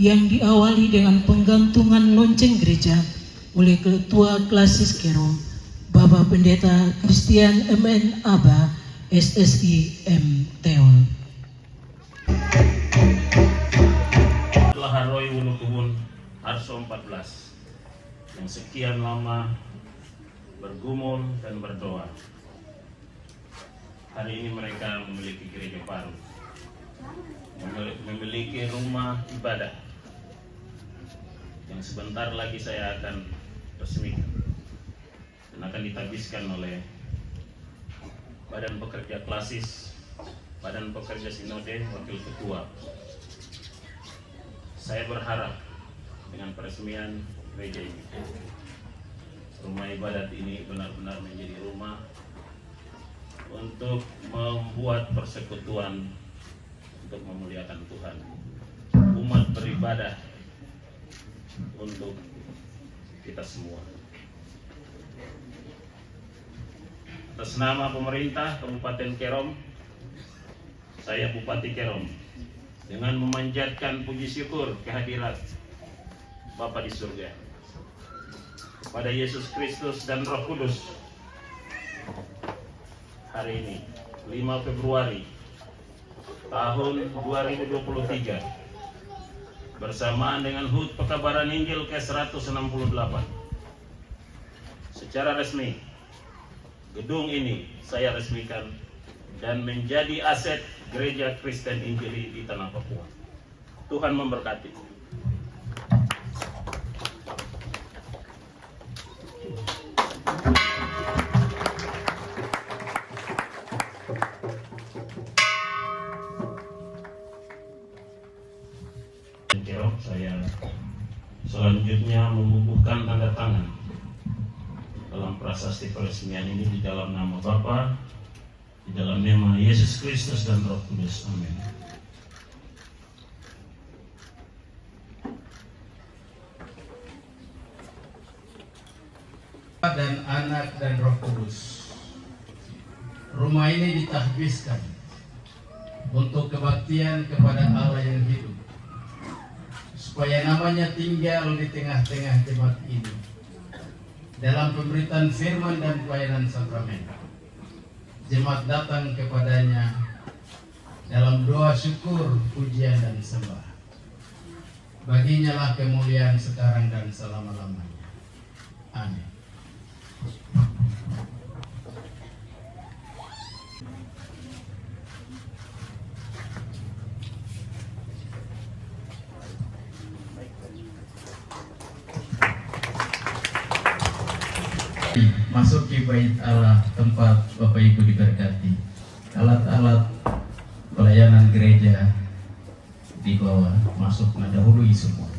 yang diawali dengan penggantungan lonceng gereja oleh Ketua Klasis Kerom, Bapak Pendeta Christian MN Aba, SSI M. Teol. Laharoi Wulukubun Arso 14 yang sekian lama bergumul dan berdoa. Hari ini mereka memiliki gereja baru, memiliki rumah ibadah yang sebentar lagi saya akan resmikan dan akan ditabiskan oleh Badan Pekerja Klasis, Badan Pekerja Sinode, Wakil Ketua. Saya berharap dengan peresmian gereja ini, rumah ibadat ini benar-benar menjadi rumah untuk membuat persekutuan untuk memuliakan Tuhan, umat beribadah untuk kita semua. Atas nama pemerintah Kabupaten Kerom, saya Bupati Kerom, dengan memanjatkan puji syukur kehadirat Bapa di surga kepada Yesus Kristus dan Roh Kudus, hari ini 5 Februari tahun 2023 bersamaan dengan HUT Pekabaran Injil ke-168. Secara resmi gedung ini saya resmikan dan menjadi aset Gereja Kristen Injili di Tanah Papua. Tuhan memberkati. Saya selanjutnya membubuhkan tanda tangan dalam prasasti peresmian ini di dalam nama Bapa, di dalam nama Yesus Kristus dan Roh Kudus. Amin. Dan Anak dan Roh Kudus. Rumah ini ditahbiskan untuk kebaktian kepada Allah yang hidup, supaya namanya tinggal di tengah-tengah jemaat ini dalam pemberitaan firman dan pelayanan sakramen. Jemaat datang kepadanya dalam doa syukur, pujian dan sembah. Baginya lah kemuliaan sekarang dan selama-lamanya. Amin. Masuki bait Allah, tempat Bapak Ibu diberkati. Alat-alat pelayanan gereja di bawah, masuk mendahului semuanya.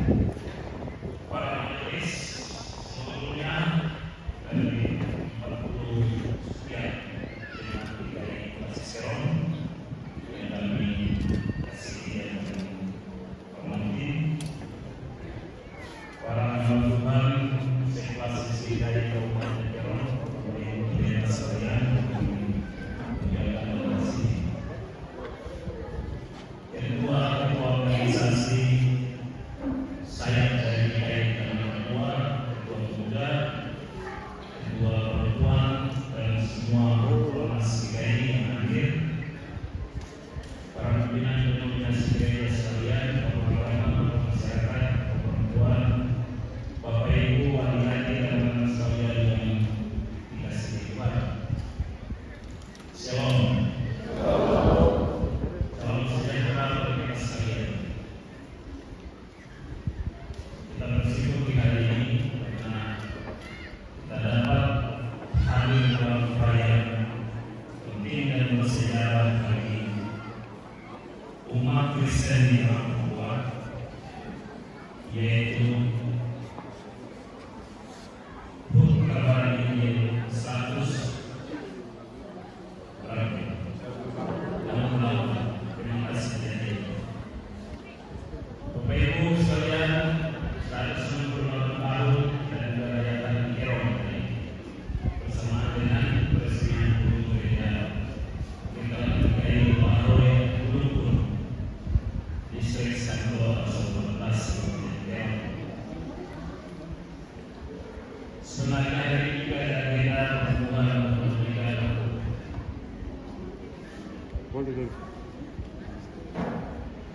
Para majelis seluruhnya dari 40 sekian jemaat dari Klasis Kerom yang kami kasih dan hormati, para Tuhan sekelas dari Kabupaten Kerom, pemerintah sekalian, kedua ketua organisasi saya dari ketua pemuda, kedua perempuan dan semua ormas GKI yang hadir, para pimpinan denominasi gereja sekalian, bapak-bapak, masyarakat, perempuan, bapak ibu, adik-adik dan teman sekalian yang dikasihi Tuhan. Shalom. Salam sejahtera bagi kita sekalian. Kita bersyukur di hari ini karena kita dapat hadir dalam perayaan penting dan bersejarah bagi umat Kristen di Papua, yaitu HUT Kabar Injil 100 berapa? 68. Terima kasih jadi. Bapak Ibu sekalian, 198 tahun dan merayakan Kerom bersama dengan peresmian gedung gereja kita GKI Baroe Ulupun Distrik Santo Asobo Kabupaten Kerom. Sebenarnya hari ini juga ada agenda pertemuan pernikahan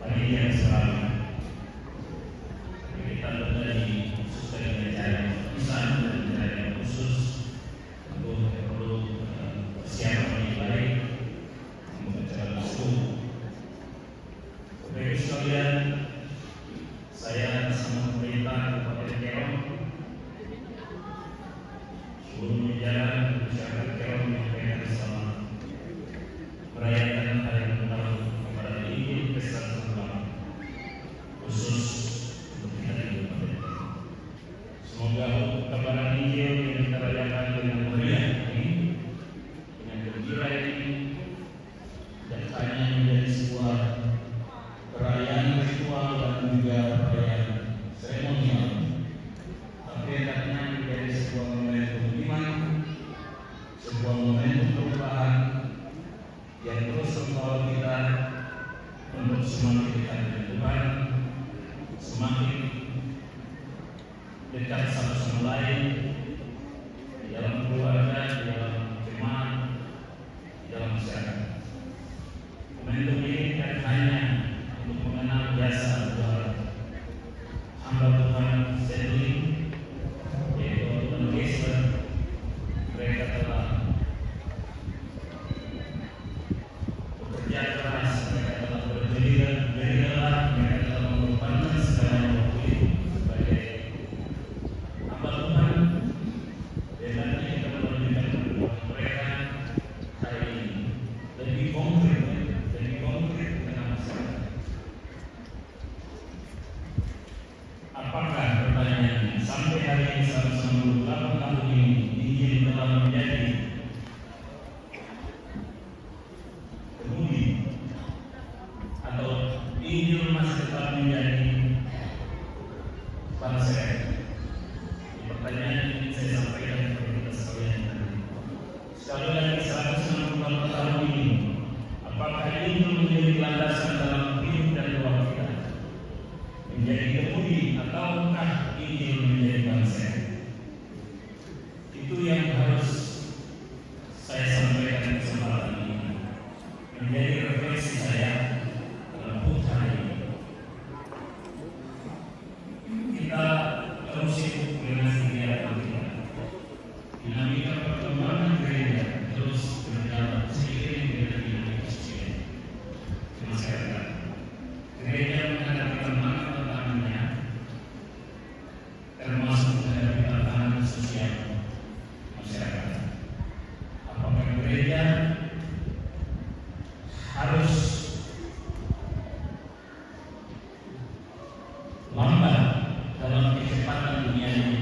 pagi yang selalu kita berada di sesuai dengan cara yang pesan dan cara yang khusus untuk perlu persiapan yang baik untuk cara langsung. Bapak Ibu sekalian, saya bersama pemerintah Kabupaten Kerom sebelum berjalan masyarakat Kerom menyampaikan selamat merayakan hari ulang tahun kepada Injil Pesta Tuhan khusus untuk kita di Kabupaten Kerom. Semoga kabar Injil yang kita rayakan dengan meriah ini, dengan gembira ini, dan hanya menjadi sebuah perayaan ritual dan juga perayaan seremonial, tapi hendaknya menjadi sebuah momentum iman, sebuah momentum perubahan yang terus membawa kita untuk semakin dekat dengan Tuhan, semakin dekat satu sama lain di dalam keluarga, di dalam jemaat, di dalam masyarakat. Momentum ini bukan hanya untuk mengenal jasa Tuhan hamba Tuhan Sedlin, yaitu Tuhan Gesler. Mereka telah bekerja keras, mereka telah berjelilah, mereka telah mengorbankan segala waktu sebagai hamba Tuhan. Dan kita menunjukkan kepada mereka hari ini lebih konkret dengan masyarakat. Apakah pertanyaannya sampai hari ini 198 tahun ini Injil telah menjadi kemudi atau Injil masih tetap menjadi bangsa? Pertanyaan ini saya sampaikan kepada kita sekalian. Sekali lagi 198 tahun ini, apakah ini menjadi landasan dalam hidup dan doa kita? Menjadi kemudi ataukah Injil menjadi bangsa? Itu yang harus saya sampaikan di kesempatan ini, menjadi refleksi saya dalam HUT hari ini. Kita terus sibuk dengan kegiatan kita. Dinamika perkembangan gereja terus berjalan seiring dengan dinamika sosial masyarakat. Gereja menghadapi tantangan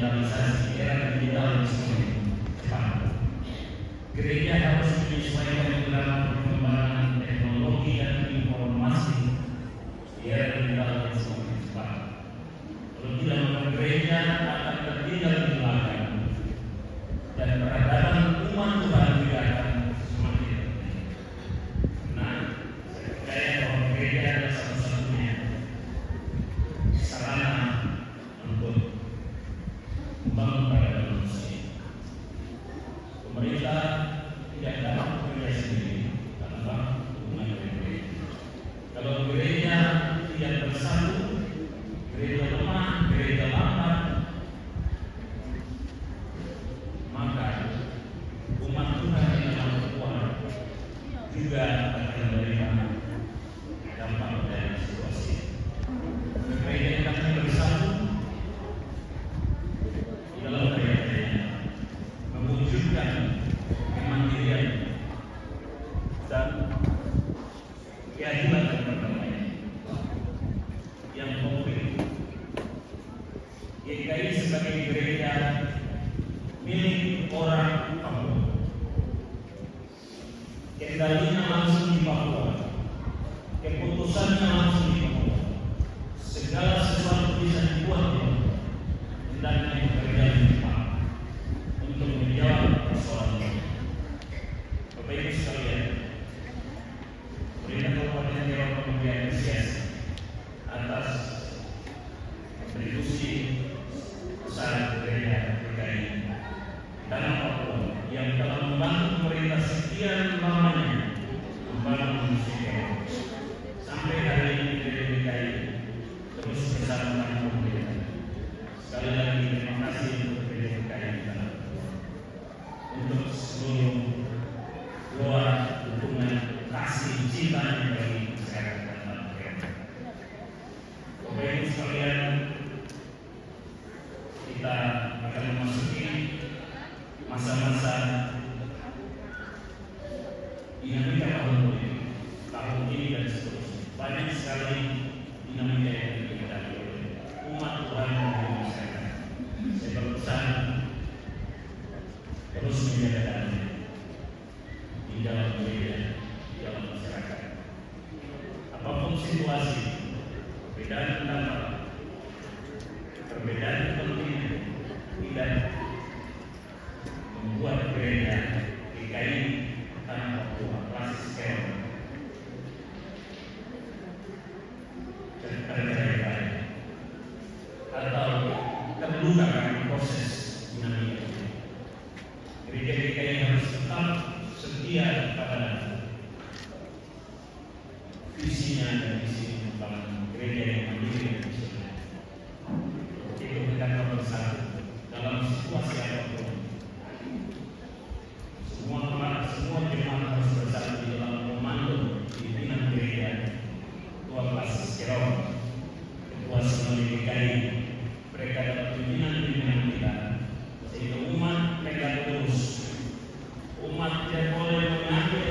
digitalisasi, era digital semakin cepat. Gereja harus menyesuaikan dengan perkembangan teknologi dan informasi di era digital yang semakin cepat. Kalau tidak, maka gereja akan tertinggal di belakang dan peradaban umat Tuhan juga akan semakin tertinggal. Nah, saya percaya bahwa gereja adalah satu-satunya sarana untuk membangun peradaban manusia. Pemerintah tidak dapat bekerja sendiri tanpa dukungan dari gereja. Kalau gereja tidak bersatu, gereja lemah, gereja lambat, maka umat Tuhan yang dalam kuat juga akan menerima dampak dari situasi. Gereja yang akan bersatu di dalam gereja mewujudkan kemandirian dan keadilan dan perdamaian yang konkret. GKI sebagai gereja milik orang Papua, kendalinya langsung di Papua, keputusannya langsung di Papua, segala sesuatu bisa dibuat di Papua. Hendaknya bekerja di cepat untuk menjawab persoalan ini. Bapak Ibu sekalian, pemerintah Kabupaten Riau memberi apresiasi atas kontribusi besar gereja GKI Tanah Papua yang telah membantu pemerintah sekian lamanya membangun Musik sampai hari ini. Gereja GKI terus bersama dengan pemerintah. Sekali lagi terima kasih untuk gereja GKI Tanah Papua, untuk seluruh doa, dukungan, kasih, cinta bagi masyarakat Tanah Papua. Bapak Ibu sekalian, kita akan memasuki masa-masa dinamika tahun ini dan seterusnya. Banyak sekali dinamika yang dihadapi oleh umat Tuhan dan masyarakat. Saya berpesan terus menjaga damai di dalam gereja, di dalam masyarakat. Apapun situasi, perbedaan pendapat, perbedaan kepentingan tidak membuat gereja GKI Tanah Papua Klasis Kerong tercerai-berai atau terluka karena proses dinamika ini. Gereja GKI harus tetap setia pada visinya dan visi membangun gereja yang mandiri dan visioner. Itu kita bersatu dalam situasi apapun. Semua jemaat harus bersatu di dalam komando pimpinan gereja, Ketua Klasis Kerong, Ketua Sinode GKI, mereka adalah pimpinan kita, sehingga umat pegang terus. Umat tidak boleh mengambil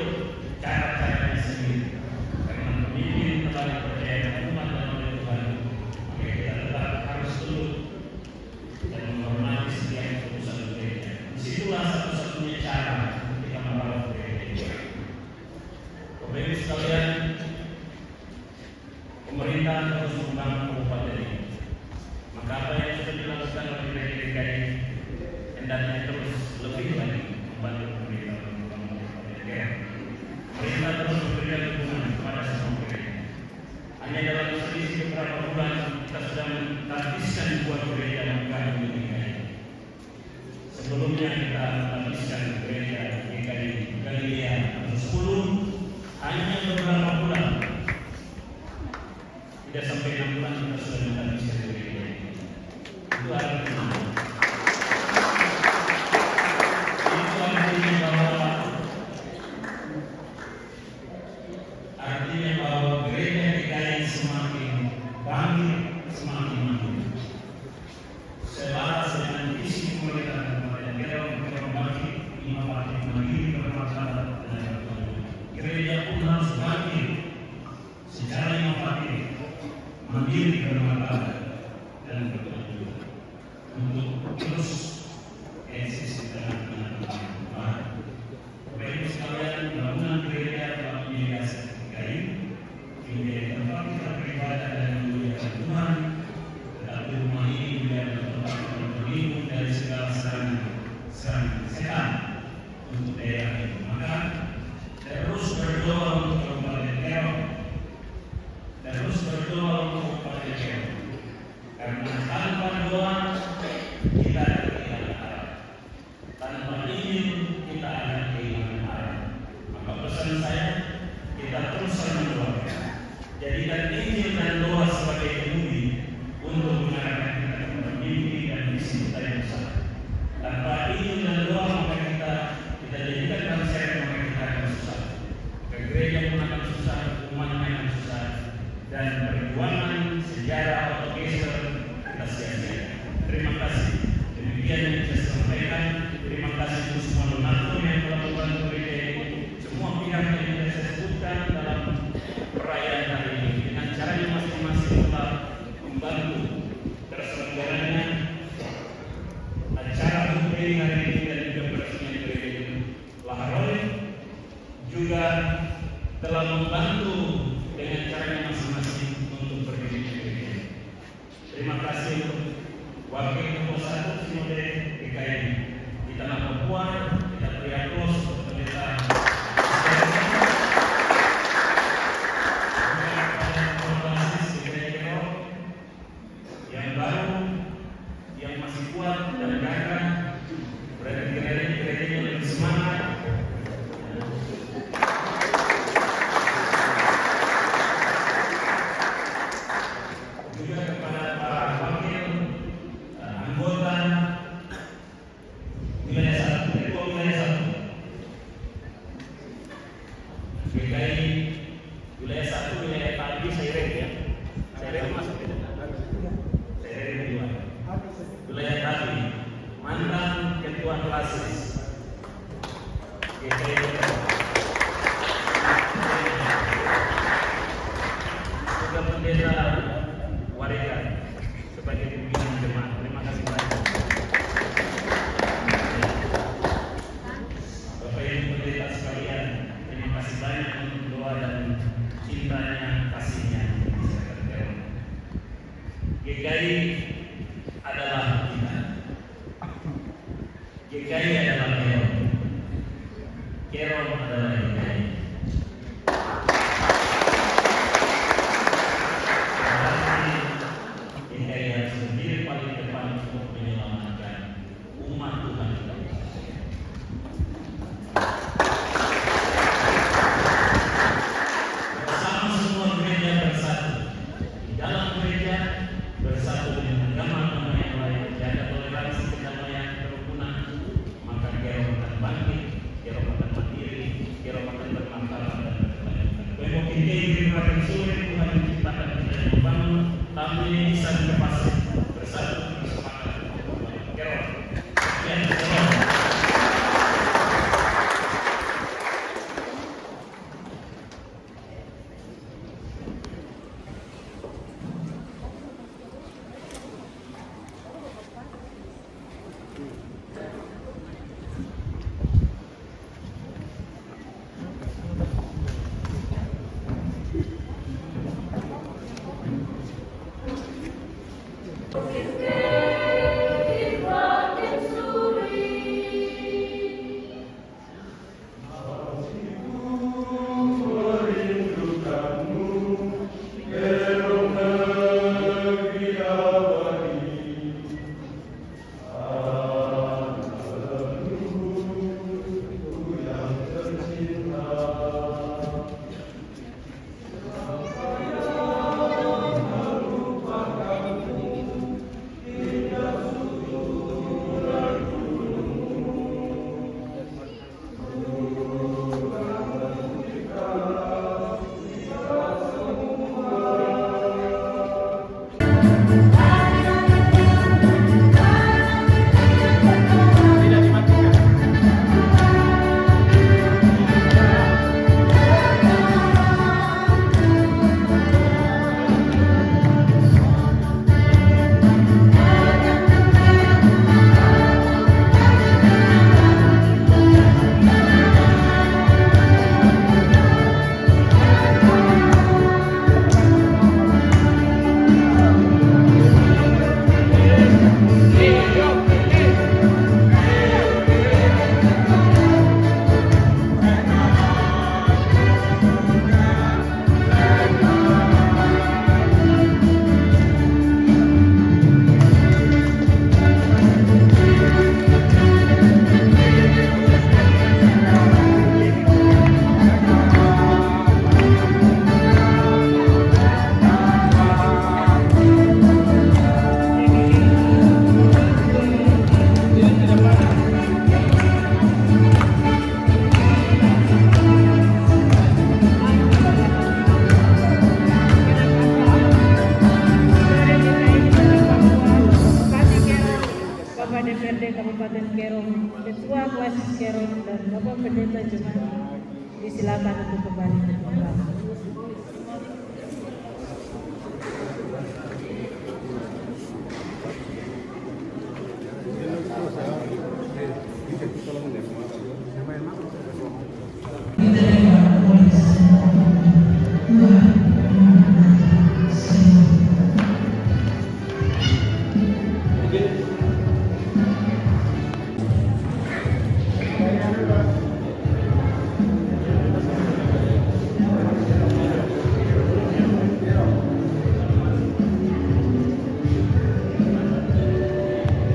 cara-caranya sendiri, karena pemimpin telah dipercaya dengan umat dan oleh Tuhan. Maka kita tetap harus tunduk dan menghormati setiap keputusan gereja. Disitulah satu-satunya cara kita merawat gereja. Bapak Ibu sekalian, pemerintah terus membangun kabupaten ini. Maka apa yang sudah dilakukan oleh gereja GKI hendaknya terus lebih lagi membantu pemerintah membangun kabupaten Riau. Pemerintah terus memberikan dukungan kepada semua gereja. Hanya dalam selisih beberapa bulan kita sudah menghabiskan buat gereja Megah di GKI. Sebelumnya kita menghabiskan gereja GKI Galilea 10 hanya beberapa bulan. Tidak sampai 6 bulan kita sudah menghabiskan gereja ini. Itu artinya bahwa gereja GKI semakin bangkit, semakin maju. Selaras dengan visi pemerintahan Kabupaten Riau untuk membangkit inovatif, mandiri, bermartabat dan berkelanjutan. Gereja pun harus bangkit secara inovatif, mandiri, bermartabat dan berkelanjutan. untuk terus eksis di tengah-tengah Tuhan. Bapak Ibu sekalian, bangunan gereja telah menjadi aset DKI, menjadi tempat kita beribadah dan memuliakan Tuhan. Tetapi rumah ini juga adalah tempat kita berlindung dari segala serangan setan untuk daerah itu. Maka terus berdoa untuk Kabupaten Kerom, terus berdoa untuk Kabupaten Kerom, karena tanpa doa kita akan kehilangan arah, tanpa izin kita akan kehilangan arah. Maka pesan saya, kita terus mendoakan. Jadikan Injil dan doa sebagai kemudi untuk mengarahkan kita kepada mimpi dan misi kita yang besar. Tanpa Injil dan doa maka kita jadikan bangsa maka kita akan susah. Ke gereja pun akan susah, umatnya akan susah, dan perjuangan sejarah atau geser kita sia-sia. Terima kasih. Demikian yang saya sampaikan. Terima kasih untuk semua donatur yang telah membantu gereja ini, semua pihak yang sudah saya sebutkan dalam perayaan hari ini. Dengan caranya masing-masing telah membantu terselenggaranya acara hari ini dan juga peresmian gereja ini. Laharoli juga telah membantu dengan caranya masing-masing untuk berdiri di gereja. Terima kasih untuk Wakil Ketua 1 Sinode DKI di Tanah Papua. Kita beri aplaus untuk pendeta yang baru, yang masih kuat dan gagah. Berarti gerejanya lebih semangat. Juga kepada para wakil anggota wilayah 1, ketua wilayah 1 DKI wilayah 1, wilayah tadi Seiren ya. Seiren masuk tidak? Seiren juga. Wilayah tadi mantan ketua klasis DKI juga pendeta Warga sebagai pimpinan jemaat. Terima kasih banyak. Bapak Ibu pendeta sekalian, terima kasih banyak untuk doa dan cintanya, kasihnya. GKI adalah kita. GKI adalah Kerom. Kerom adalah GKI. GKI harus berdiri paling depan untuk menyelamatkan umat Tuhan. Bersama semua gereja bersatu. Di dalam gereja bersatu dengan agama-agama yang lain, jaga toleransi, kedamaian, kerukunan. Maka Kerom akan bangkit, Kerom akan mandiri, Kerom akan bermartabat dan berkelanjutan. Bemo kita berikan sulit Tuhan menciptakan kita yang membangun, tapi ini bisa dilepaskan bersatu bersemangat. Kerom, dan Kerom. Kabupaten Kerong, Ketua Klasis Kerong, dan Bapak Pendeta Jemaat disilakan untuk kembali ke tempat.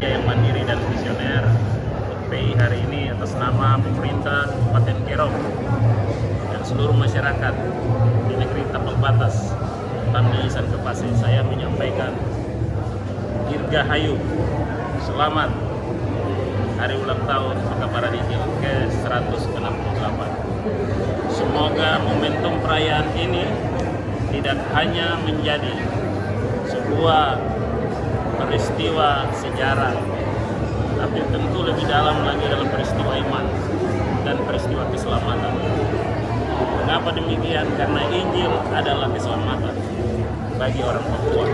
Yang mandiri dan visioner PI hari ini atas nama pemerintah Kabupaten Kerong dan seluruh masyarakat di negeri Tapal Batas Tandisan Kepase, saya menyampaikan dirgahayu, selamat hari ulang tahun Makaparanijil ke-168. Semoga momentum perayaan ini tidak hanya menjadi sebuah peristiwa sejarah, tapi tentu lebih dalam lagi dalam peristiwa iman dan peristiwa keselamatan. Mengapa demikian? Karena Injil adalah keselamatan bagi orang Papua.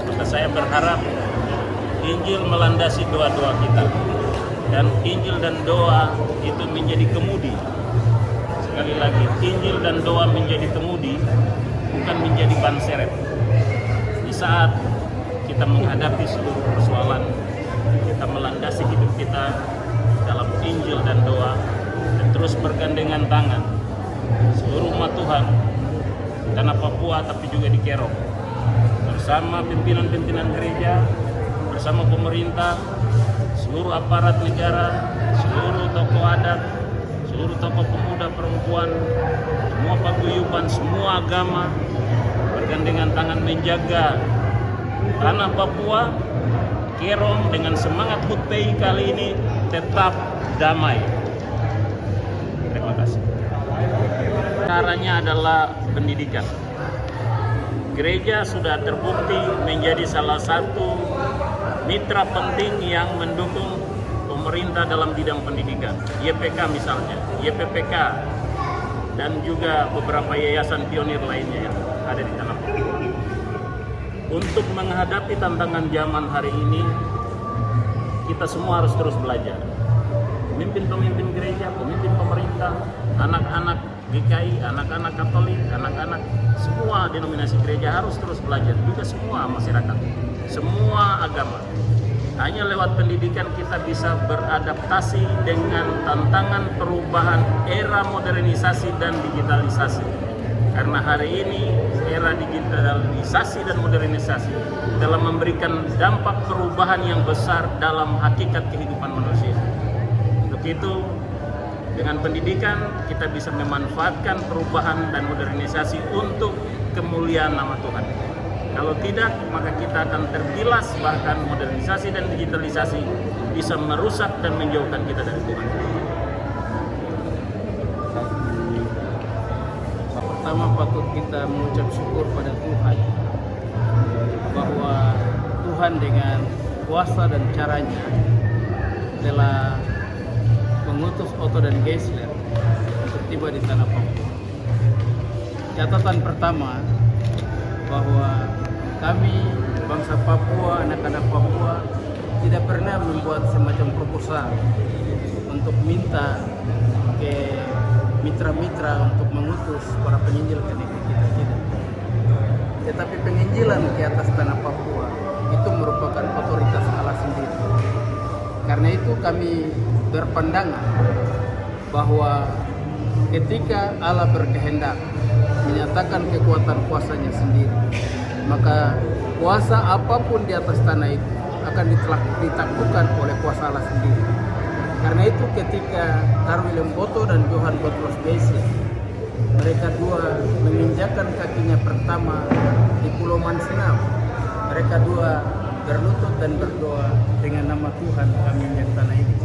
Maka saya berharap Injil melandasi doa-doa kita, dan Injil dan doa itu menjadi kemudi. Sekali lagi, Injil dan doa menjadi kemudi, bukan menjadi ban serep. Di saat kita menghadapi seluruh persoalan, kita melandasi hidup kita dalam Injil dan doa, dan terus bergandengan tangan seluruh umat Tuhan, tanah Papua tapi juga di Kerong, bersama pimpinan-pimpinan gereja, bersama pemerintah, seluruh aparat negara, seluruh tokoh adat, seluruh tokoh pemuda perempuan, semua paguyuban, semua agama, bergandengan tangan menjaga tanah Papua, Kerong dengan semangat HUT PI kali ini tetap damai. Terima kasih. Caranya adalah pendidikan. Gereja sudah terbukti menjadi salah satu mitra penting yang mendukung pemerintah dalam bidang pendidikan. YPK misalnya, YPPK, dan juga beberapa yayasan pionir lainnya yang ada di tanah Papua. Untuk menghadapi tantangan zaman hari ini, kita semua harus terus belajar. Pemimpin-pemimpin gereja, pemimpin pemerintah, anak-anak GKI, anak-anak Katolik, anak-anak semua denominasi gereja harus terus belajar. Juga semua masyarakat, semua agama. Hanya lewat pendidikan kita bisa beradaptasi dengan tantangan perubahan era modernisasi dan digitalisasi. Karena hari ini era digitalisasi dan modernisasi dalam memberikan dampak perubahan yang besar dalam hakikat kehidupan manusia. Untuk itu, dengan pendidikan kita bisa memanfaatkan perubahan dan modernisasi untuk kemuliaan nama Tuhan. Kalau tidak, maka kita akan tergilas, bahkan modernisasi dan digitalisasi bisa merusak dan menjauhkan kita dari Tuhan. Pertama, patut kita mengucap syukur pada Tuhan bahwa Tuhan dengan kuasa dan caranya telah mengutus Otto dan Geisler untuk tiba di tanah Papua. Catatan pertama, bahwa kami bangsa Papua, anak-anak Papua tidak pernah membuat semacam proposal untuk minta ke mitra-mitra untuk mengutus para penginjil ke negeri kita, tidak. Tetapi penginjilan ke atas tanah Papua itu merupakan otoritas Allah sendiri. Karena itu kami berpandangan bahwa ketika Allah berkehendak menyatakan kekuatan kuasanya sendiri, maka kuasa apapun di atas tanah itu akan ditaklukkan oleh kuasa Allah sendiri. Karena itu ketika Karl Wilhelm Botho dan Johann Butros Geisler, mereka dua menginjakkan kakinya pertama di Pulau Mansinau, mereka dua berlutut dan berdoa, dengan nama Tuhan kami injak tanah ini.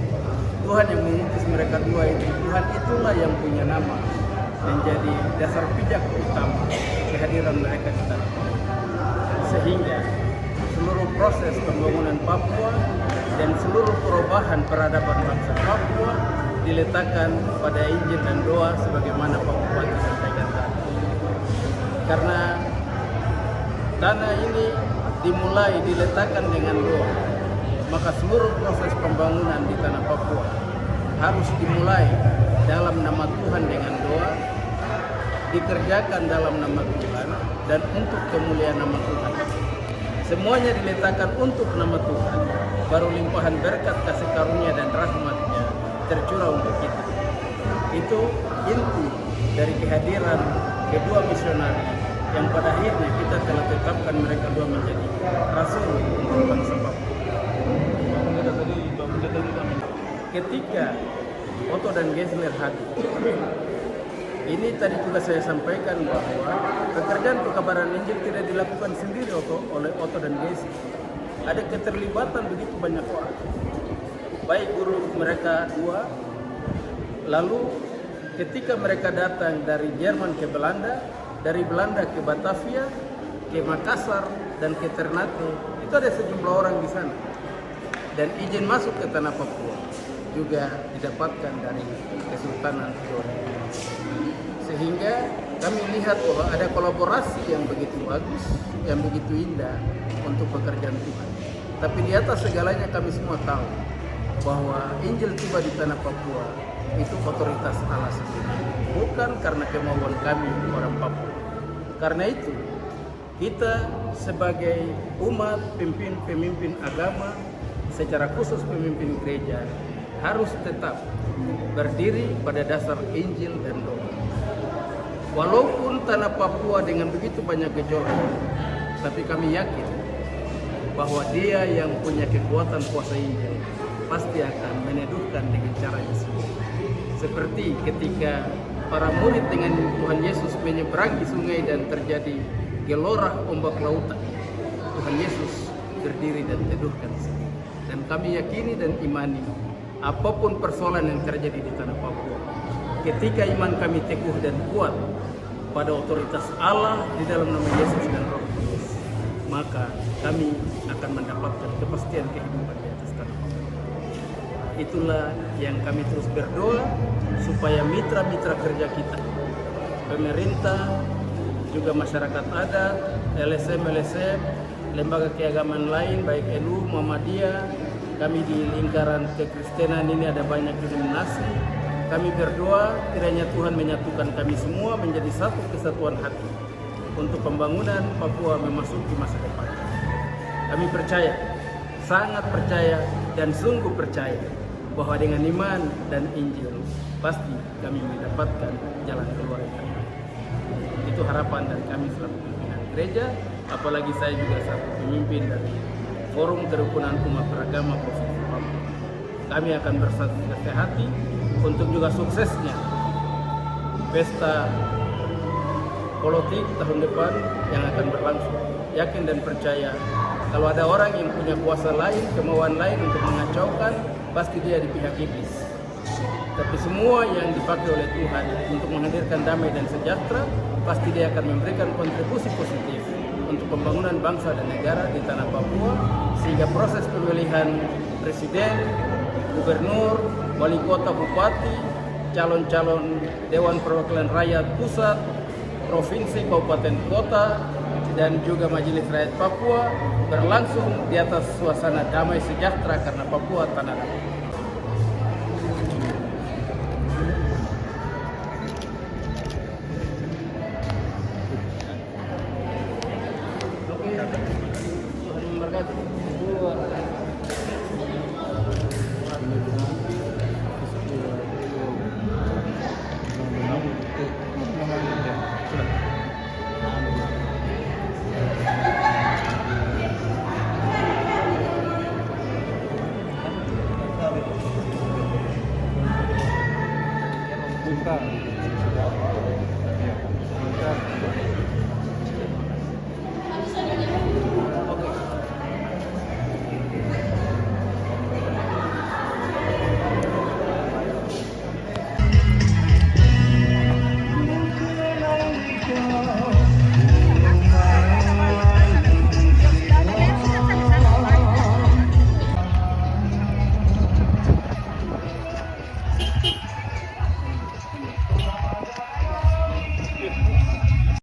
Tuhan yang mengutus mereka dua itu, Tuhan itulah yang punya nama menjadi dasar pijak utama kehadiran mereka di tanah. Sehingga seluruh proses pembangunan Papua dan seluruh perubahan peradaban bangsa Papua diletakkan pada izin dan doa sebagaimana Pak Bupati sampaikan tadi. Karena tanah ini dimulai diletakkan dengan doa, maka seluruh proses pembangunan di tanah Papua harus dimulai dalam nama Tuhan dengan doa, dikerjakan dalam nama Tuhan dan untuk kemuliaan nama Tuhan. Semuanya diletakkan untuk nama Tuhan, baru limpahan berkat kasih karunia dan rahmat-Nya tercurah untuk kita. Itu inti dari kehadiran kedua misionaris yang pada akhirnya kita telah tetapkan mereka dua menjadi rasul untuk bangsa Papua. Ketika Otto dan Geisler hadir, ini tadi juga saya sampaikan bahwa pekerjaan pekabaran Injil tidak dilakukan sendiri oleh Otto dan Geisler. Ada keterlibatan begitu banyak orang, baik guru mereka dua, lalu ketika mereka datang dari Jerman ke Belanda, dari Belanda ke Batavia, ke Makassar, dan ke Ternate, itu ada sejumlah orang di sana. Dan izin masuk ke tanah Papua juga didapatkan dari Kesultanan Flores. Sehingga kami lihat bahwa ada kolaborasi yang begitu bagus, yang begitu indah untuk pekerjaan Tuhan. Tapi di atas segalanya kami semua tahu bahwa Injil tiba di tanah Papua itu otoritas Allah sendiri, bukan karena kemauan kami orang Papua. Karena itu kita sebagai umat pemimpin agama, secara khusus pemimpin gereja, harus tetap berdiri pada dasar Injil dan doa. Walaupun tanah Papua dengan begitu banyak gejolak, tapi kami yakin bahwa Dia yang punya kekuatan kuasa Injil pasti akan meneduhkan dengan caranya sendiri. Seperti ketika para murid dengan Tuhan Yesus menyeberangi sungai dan terjadi gelora ombak lautan, Tuhan Yesus berdiri dan teduhkan sendiri. Dan kami yakini dan imani apapun persoalan yang terjadi di tanah Papua, ketika iman kami teguh dan kuat pada otoritas Allah di dalam nama Yesus dan Roh Kudus, maka kami akan mendapatkan kepastian kehidupan di atas tanah Papua. Itulah yang kami terus berdoa supaya mitra-mitra kerja kita, pemerintah, juga masyarakat adat, LSM, lembaga keagamaan lain, baik NU, Muhammadiyah, kami di lingkaran kekristenan ini ada banyak denominasi. Kami berdoa kiranya Tuhan menyatukan kami semua menjadi satu kesatuan hati untuk pembangunan Papua memasuki masa depan. Kami percaya, sangat percaya dan sungguh percaya bahwa dengan iman dan Injil pasti kami mendapatkan jalan keluar yang terbaik. Itu harapan dari kami selaku pimpinan gereja, apalagi saya juga satu pemimpin dari Forum Kerukunan Umat Beragama Provinsi Papua. Kami akan bersatu hati untuk juga suksesnya pesta politik tahun depan yang akan berlangsung. Yakin dan percaya kalau ada orang yang punya kuasa lain, kemauan lain untuk mengacaukan, pasti dia di pihak iblis. Tapi semua yang dipakai oleh Tuhan untuk menghadirkan damai dan sejahtera, pasti dia akan memberikan kontribusi positif untuk pembangunan bangsa dan negara di tanah Papua, sehingga proses pemilihan presiden, gubernur, wali kota, bupati, calon-calon Dewan Perwakilan Rakyat Pusat, provinsi, kabupaten, kota, dan juga Majelis Rakyat Papua berlangsung di atas suasana damai sejahtera karena Papua tanah damai. Tuhan memberkati.